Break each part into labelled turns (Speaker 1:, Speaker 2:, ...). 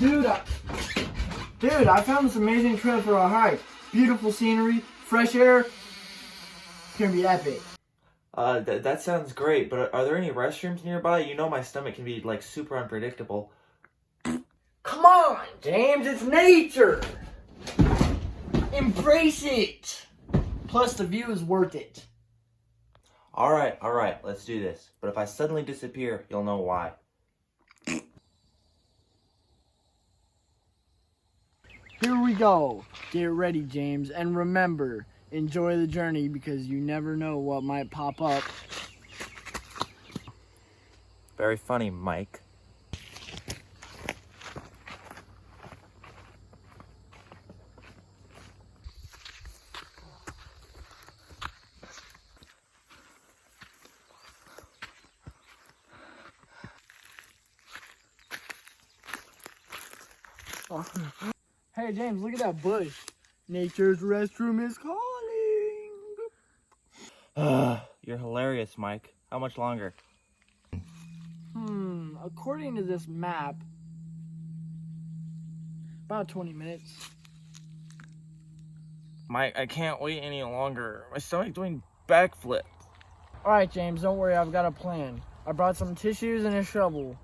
Speaker 1: Dude, I found this amazing trail for a hike. Beautiful scenery, fresh air. It's gonna be epic.
Speaker 2: That sounds great, but are there any restrooms nearby? You know my stomach can be, like, super unpredictable.
Speaker 1: Come on, James, it's nature. Embrace it. Plus, the view is worth it.
Speaker 2: Alright, let's do this. But if I suddenly disappear, you'll know why.
Speaker 1: Here we go. Get ready, James, and remember, enjoy the journey because you never know what might pop up.
Speaker 2: Very funny, Mike.
Speaker 1: Hey, James, look at that bush. Nature's restroom is calling.
Speaker 2: You're hilarious, Mike. How much longer?
Speaker 1: According to this map, about 20 minutes.
Speaker 2: Mike, I can't wait any longer. My stomach's doing backflips.
Speaker 1: All right, James, don't worry. I've got a plan. I brought some tissues and a shovel.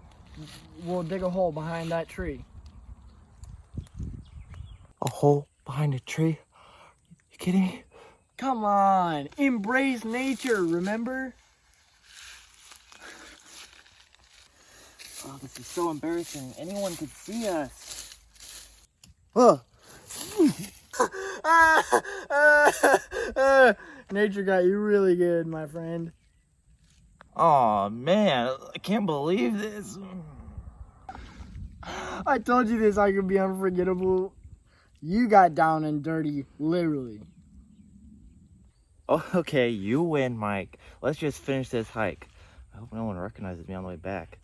Speaker 1: We'll dig a hole behind that tree.
Speaker 2: A hole behind a tree? You kidding me?
Speaker 1: Come on, embrace nature, remember?
Speaker 2: Oh, this is so embarrassing. Anyone could see us.
Speaker 1: Nature got you really good, my friend.
Speaker 2: Aw, man, I can't believe this.
Speaker 1: I told you this I could be unforgettable. You got down and dirty, literally.
Speaker 2: Oh, okay, you win, Mike. Let's just finish this hike. I hope no one recognizes me on the way back.